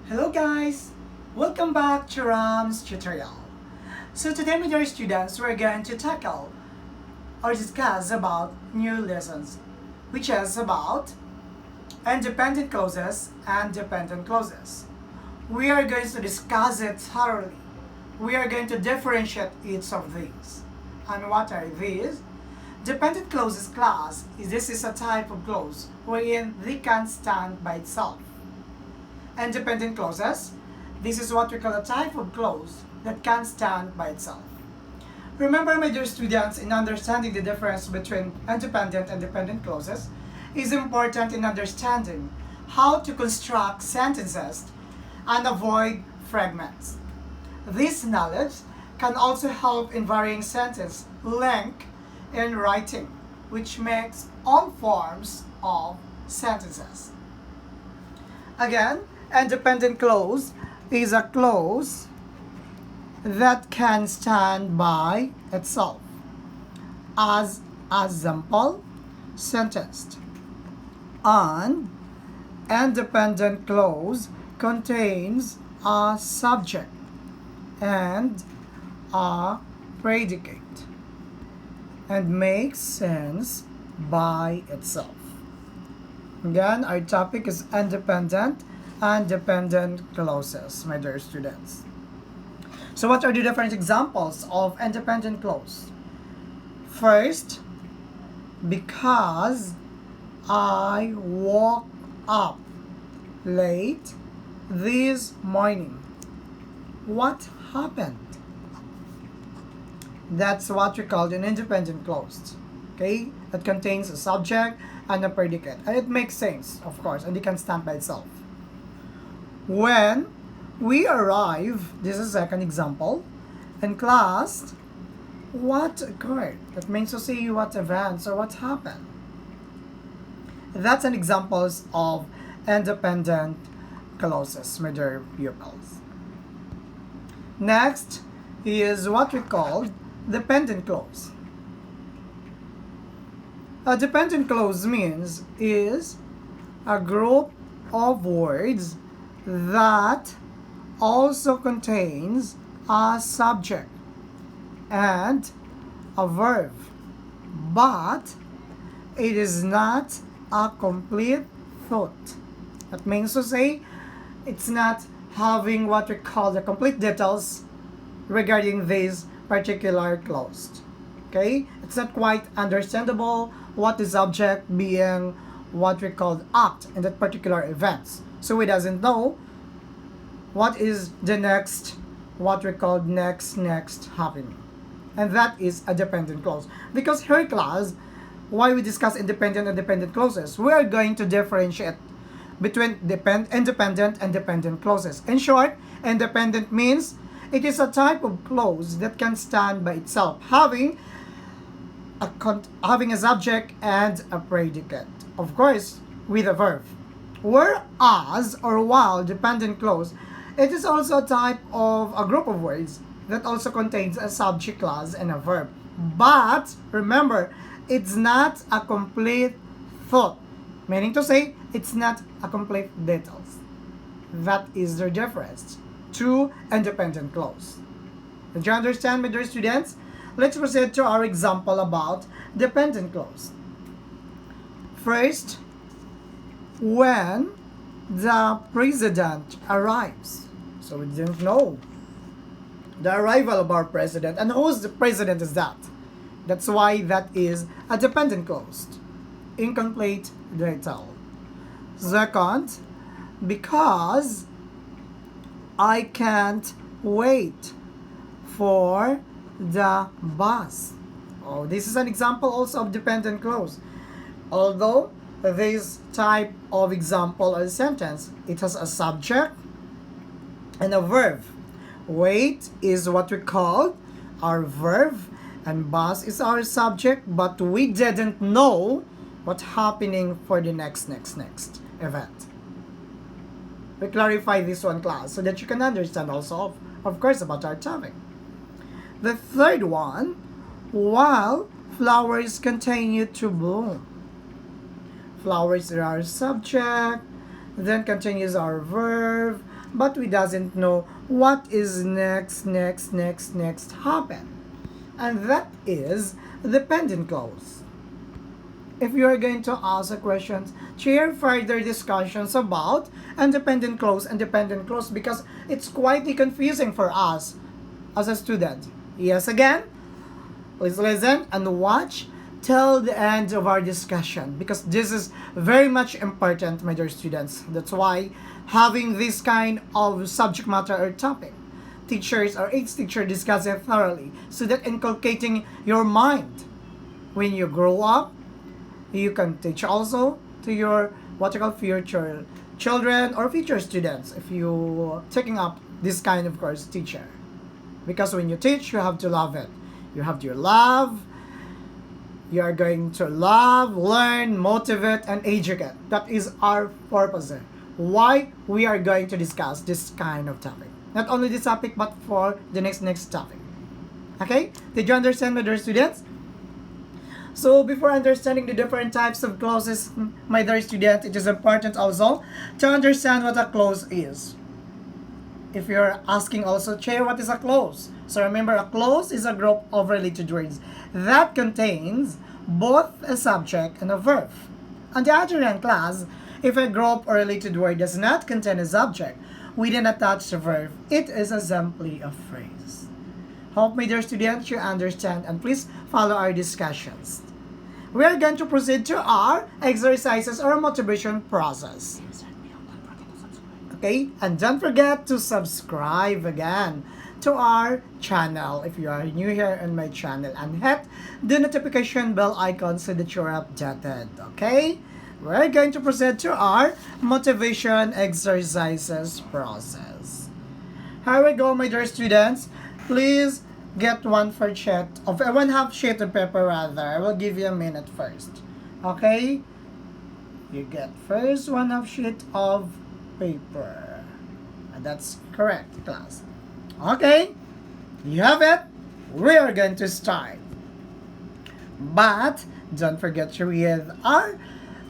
Hello guys! Welcome back to Ram's tutorial. So today my dear students, we're going to tackle or discuss about new lessons, which is about independent clauses and dependent clauses. We are going to discuss it thoroughly. We are going to differentiate each of these. And what are these? Dependent clauses class this is a type of clause wherein they can stand by itself. Independent clauses, this is what we call a type of clause that can stand by itself. Remember, my dear students, in understanding the difference between independent and dependent clauses is important in understanding how to construct sentences and avoid fragments. This knowledge can also help in varying sentence length in writing, which makes all forms of sentences. Again, independent clause is a clause that can stand by itself. As example, sentenced. An independent clause contains a subject and a predicate and makes sense by itself. Again, our topic is independent and dependent clauses, my dear students. So what are the different examples of independent clause? First, because I woke up late this morning. What happened? That's what we call an independent clause. Okay? It contains a subject and a predicate. And it makes sense, of course, and it can stand by itself. When we arrive, this is a second example, in class, what occurred? That means to say what events or what happened. That's an example of independent clauses, my dear pupils. Next is what we call dependent clause. A dependent clause means is a group of words that also contains a subject and a verb, but it is not a complete thought. That means to say it's not having what we call the complete details regarding this particular clause. Okay? It's not quite understandable what is subject being what we call act in that particular events. So he doesn't know what is the next, what we call next happening. And that is a dependent clause. Because here class, why we discuss independent and dependent clauses, we are going to differentiate between independent and dependent clauses. In short, independent means it is a type of clause that can stand by itself, having a subject and a predicate, of course, with a verb. Whereas or while dependent clause, it is also a type of a group of words that also contains a subject clause and a verb. But remember, it's not a complete thought, meaning to say it's not a complete details. That is the difference to independent clause. Did you understand, my dear students? Let's proceed to our example about dependent clause. First, when the president arrives. So we didn't know the arrival of our president. And who's the president is that? That's why that is a dependent clause. Incomplete detail. Second, because I can't wait for the bus. Oh, this is an example also of dependent clause. Although this type of example or sentence, it has a subject and a verb. Wait is what we call our verb and bus is our subject, but we didn't know what's happening for the next event. We clarify this one class so that you can understand also of course about our topic. The third one, while flowers continue to bloom. Flowers are our subject, then continues our verb, but we doesn't know what is next happen. And that is dependent clause. If you are going to ask a questions, share further discussions about independent clause because it's quite confusing for us as a student. Yes, again, please listen and watch till the end of our discussion because this is very much important, my dear students. That's why having this kind of subject matter or topic, teachers or each teacher discuss it thoroughly so that inculcating your mind when you grow up, you can teach also to your what you call future children or future students if you taking up this kind of course teacher. Because when you teach, you have to love it. You have to love. You are going to love, learn, motivate, and educate. That is our purpose. Why we are going to discuss this kind of topic. Not only this topic, but for the next topic. Okay? Did you understand, my dear students? So before understanding the different types of clauses, my dear student, it is important also to understand what a clause is. If you're asking also, Chair, what is a clause? So remember, a clause is a group of related words that contains both a subject and a verb. On the other hand, class, if a group or related word does not contain a subject with an attached verb, it is simply a phrase. Hope, my dear students, you understand and please follow our discussions. We are going to proceed to our exercises or motivation process. Okay, and don't forget to subscribe again to our channel if you are new here on my channel and hit the notification bell icon so that you're updated. Okay, we're going to proceed to our motivation exercises process. Here we go, my dear students. Please get one half sheet of paper rather. I will give you a minute first. Okay, you get first one half sheet of paper. And that's correct, class. Okay, you have it. We are going to start. But don't forget to read our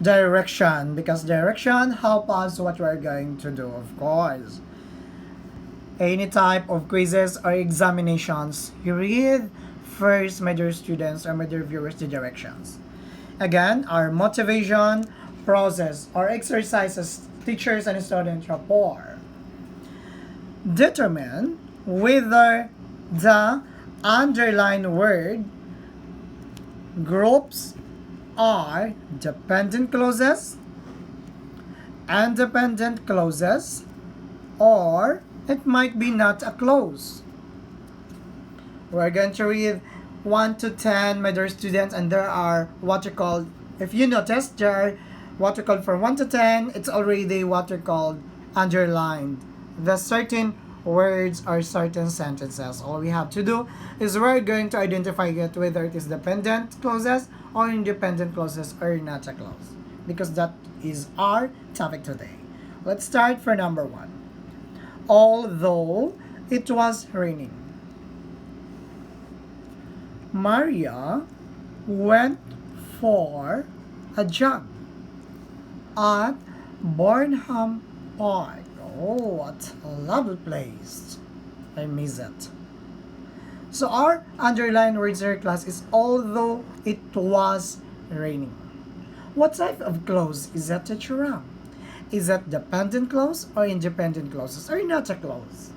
direction because direction help us what we're going to do, of course. Any type of quizzes or examinations, you read first, my dear students or my dear viewers, the directions. Again, our motivation process or exercises teachers and students rapport. Determine whether the underlined word groups are dependent clauses, independent clauses, or it might be not a clause. We're going to read 1 to 10, my dear students, and there are what you call, if you notice, there are what we call from 1 to 10, it's already what we call underlined. The certain words or certain sentences. All we have to do is we're going to identify it whether it is dependent clauses or independent clauses or not a clause. Because that is our topic today. Let's start for number 1. Although it was raining, Maria went for a jog at Burnham Park. Oh, what a lovely place. I miss it. So our underlined words here, class, is although it was raining. What type of clause is that, teacher? Is that dependent clause or independent clauses or not a clause?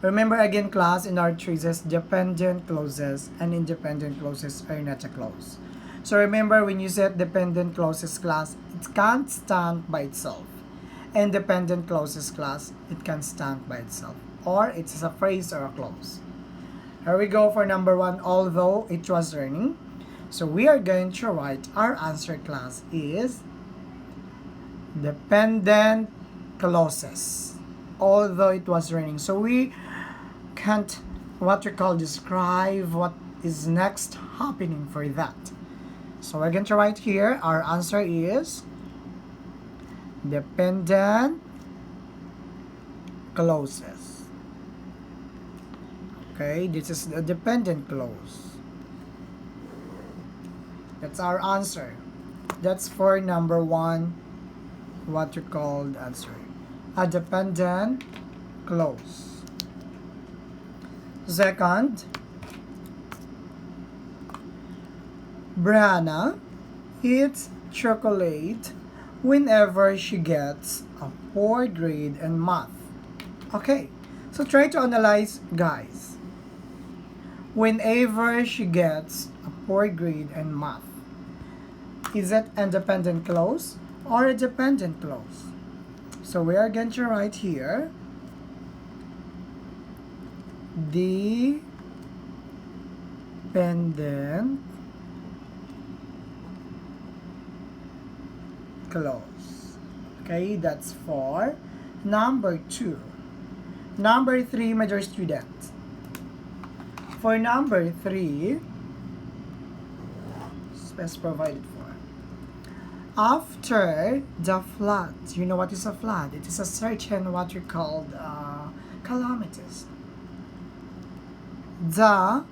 Remember again, class, in our choices, dependent clauses and independent clauses are not a clause. So remember, when you said dependent clauses, class, it can't stand by itself. Independent clauses, class, it can stand by itself. Or it's a phrase or a clause. Here we go for number 1, although it was raining. So we are going to write our answer, class, is dependent clauses. Although it was raining. So we can't what we call describe what is next happening for that. So we're going to write here, our answer is dependent clauses. Okay, this is the dependent clause. That's our answer. That's for number 1, what you call the answer. a dependent clause. Second, Brianna eats chocolate whenever she gets a poor grade in math. Okay, so try to analyze, guys. Whenever she gets a poor grade in math, is it independent clause or a dependent clause? So we are going to write here dependent clause. Okay, that's for number 2. Number 3, my dear students. For number 3, space provided for. After the flood, you know what is a flood? It is a certain what we called calamities. The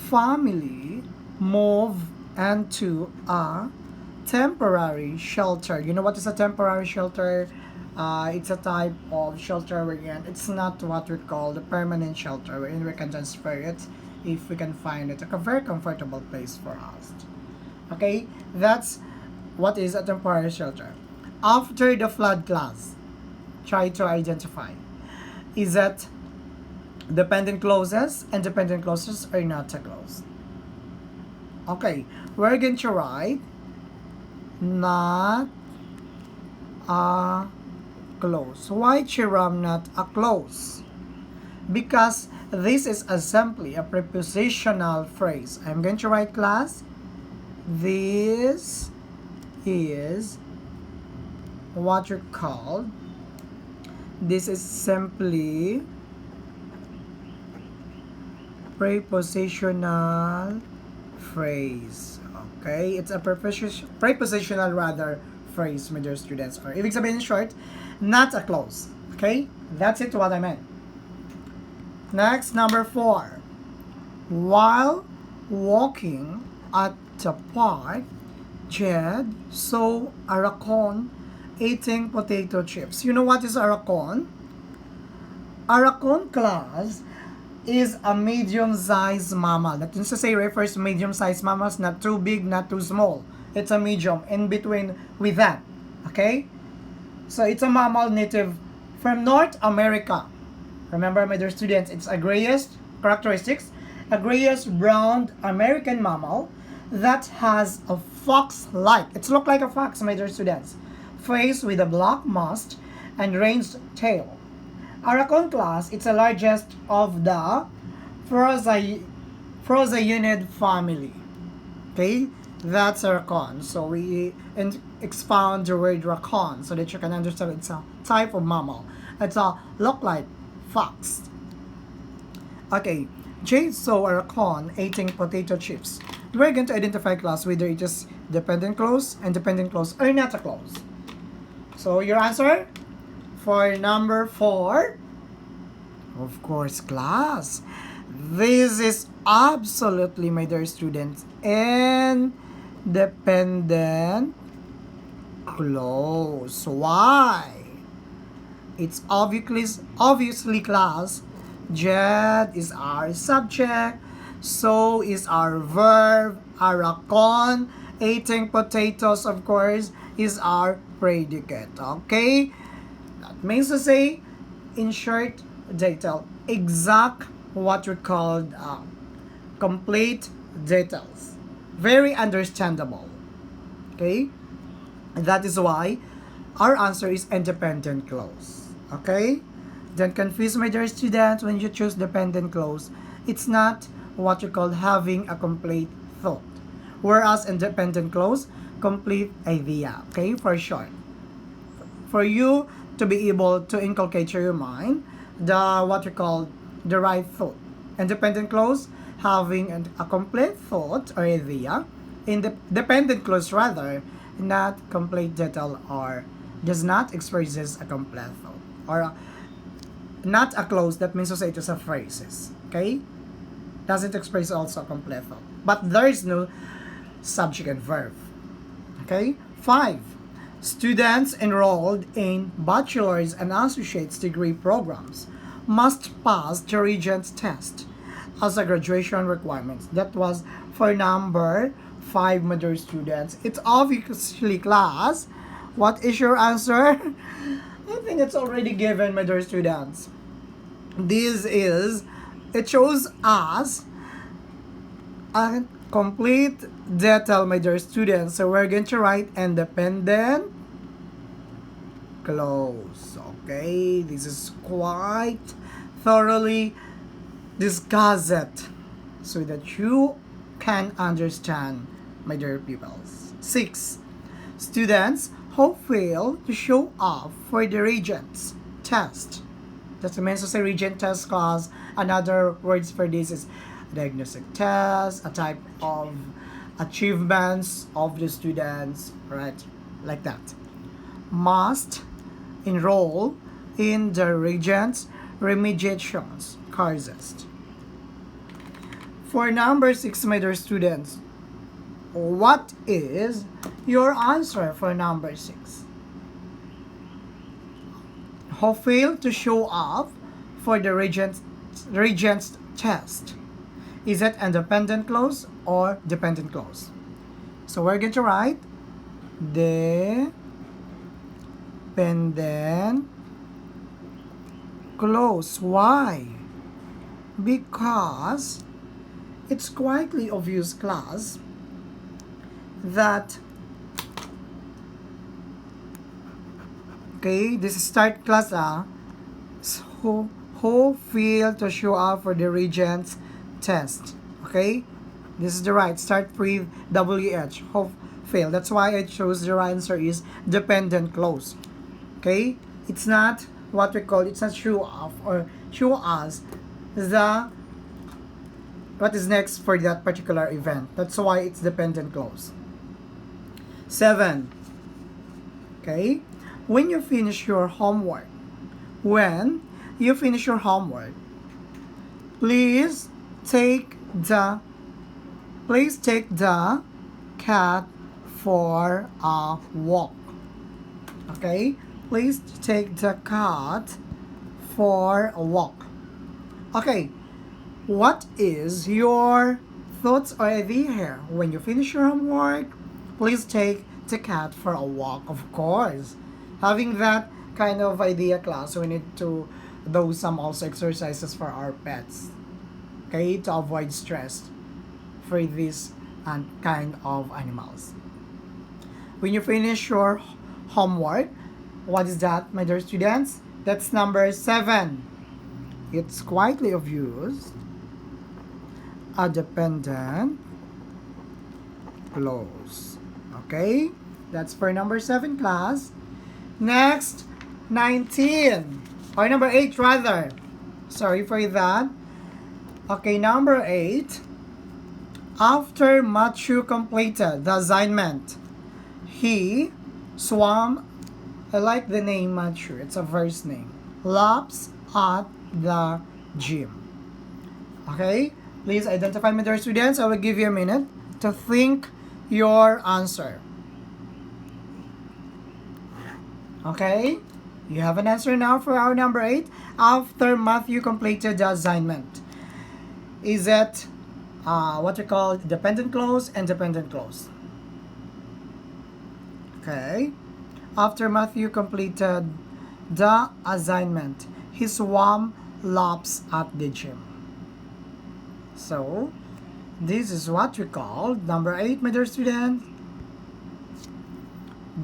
family moved into a temporary shelter. You know what is a temporary shelter? It's a type of shelter wherein it's not what we call the permanent shelter, wherein we can transfer it if we can find it a very comfortable place for us. Okay, that's what is a temporary shelter. After the flood clause, try to identify. Is that dependent clauses and dependent clauses are not a clause? Okay, we're going to write not a clause. Why, Chiram, not a clause? Because this is simply a prepositional phrase. I'm going to write, class, this is what you call, this is simply prepositional phrase. Okay, it's a prepositional rather phrase, my dear students. Or ibig sabihin in short, not a clause. Okay, that's it what I meant. Next, number 4. While walking at the park, Jed saw a raccoon eating potato chips. You know what is a raccoon? A raccoon, class, is a medium-sized mammal. That means to say refers to medium-sized mammals, not too big, not too small. It's a medium, in between with that. Okay? So it's a mammal native from North America. Remember, my dear students, it's a grayish characteristics, a grayish brown American mammal that has a fox-like, it's look like a fox, my dear students, face with a black mask and raised tail. A raccoon class, it's the largest of the Phrygianid family. Okay, that's a raccoon. So we expound the word raccoon so that you can understand it's a type of mammal. It's a look like fox. Okay, Jade saw a raccoon eating potato chips. We're going to identify, class, whether it is dependent clause and dependent clause or not a clause. So your answer for number 4, of course, class, this is absolutely, my dear students, independent clause. Why? It's obviously, class, Jed is our subject, so is our verb, a raccoon eating potatoes, of course, is our predicate. Okay, that means to say, in short, detail, exact what we called complete details, very understandable. Okay, that is why our answer is independent clause. Okay, don't confuse, my dear students, when you choose dependent clause. It's not what you call having a complete thought, whereas independent clause, complete idea. Okay, for short, for you to be able to inculcate to your mind the what you call the right thought. Independent clause, having a complete thought or idea. In the dependent clause, rather, not complete detail or does not expresses a complete thought, or not a clause, that means to say it is a phrases. Okay, doesn't express also a complete thought, but there is no subject and verb. Okay, 5. Students enrolled in bachelor's and associate's degree programs must pass the Regents test as a graduation requirement. That was for number 5, my dear students. It's obviously class. What is your answer? I think it's already given, my dear students. It shows us a complete detail, my dear students. So we're going to write independent close. Okay, this is quite thoroughly discuss it so that you can understand, my dear pupils. 6. Students who fail to show up for the Regents test. That's meant to say Regent test class. Another words for this is diagnostic test, a type of achievements of the students, right? Like that. Must enroll in the Regents remediations courses. For number 6, my dear students, what is your answer for number 6? Who failed to show up for the Regents test? Is it independent clause or dependent clause? So we're going to write dependent clause. Why? Because it's quietly obvious, class, that this is start class who failed to show up for the Regents test. Okay, this is the right start with WH, who failed. That's why I chose the right answer is dependent clause. Okay, it's not what we call, it's not show off or show us the what is next for that particular event. That's why it's dependent clause. 7. Okay, when you finish your homework, please take the cat for a walk. Okay, please take the cat for a walk. Okay, what is your thoughts or idea here? When you finish your homework, please take the cat for a walk. Of course, having that kind of idea, class, we need to do some also exercises for our pets, okay, to avoid stress for this kind of animals. When you finish your homework, what is that, my dear students? That's number 7. It's quietly obvious, a dependent clause. Okay, that's for number 7, class. Next, 19, or number 8 rather. Sorry for that. Okay, number 8. After Matthew completed the assignment, he swam, I like the name Matthew, it's a verse name, laps at the gym. Okay, please identify, my dear students. I will give you a minute to think your answer. Okay, you have an answer now for our number 8. After Matthew completed the assignment, is it what we call dependent clause and dependent clause? Okay, after Matthew completed the assignment, he swam laps at the gym. So this is what we call number 8, my dear student,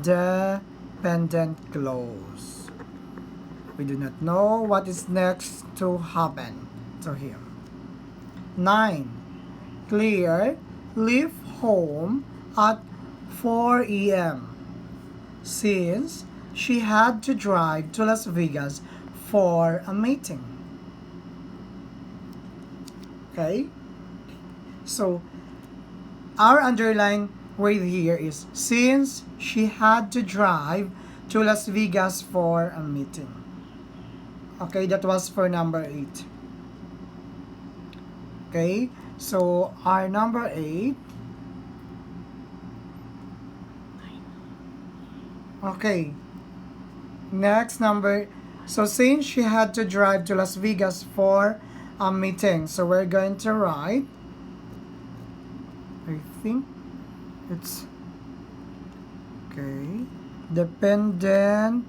dependent clause. We do not know what is next to happen to him. 9. Claire left home at 4 a.m. since she had to drive to Las Vegas for a meeting. Okay, so our underline word here is since she had to drive to Las Vegas for a meeting. Okay, that was for number 8. Okay, so our number 8, Okay, next number. So since she had to drive to Las Vegas for a meeting, so we're going to write, I think it's, okay, dependent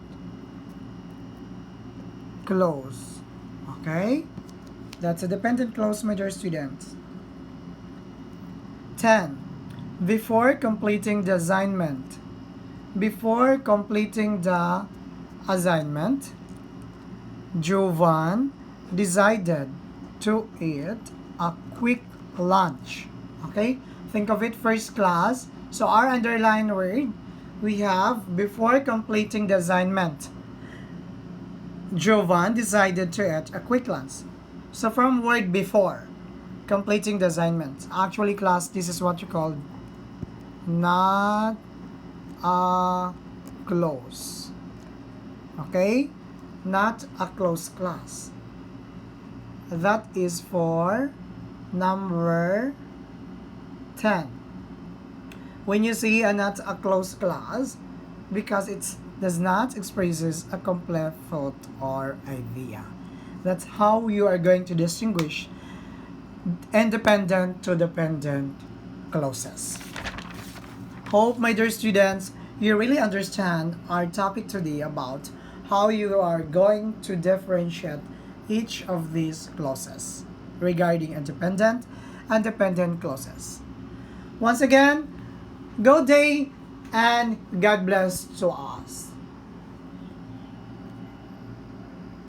clause. Okay, that's a dependent clause, my dear students. 10. Before completing the assignment. Before completing the assignment, Jovan decided to eat a quick lunch. Okay? Think of it first class. So our underlined word, we have before completing the assignment. Jovan decided to eat a quick lunch. So from word before, completing the assignment. Actually, class, this is what you call not a close. Okay? Not a close class. That is for number 10. When you see a not a close class, because it does not expresses a complete thought or idea. That's how you are going to distinguish independent to dependent clauses. Hope, my dear students, you really understand our topic today about how you are going to differentiate each of these clauses regarding independent and dependent clauses. Once again, good day and God bless to us.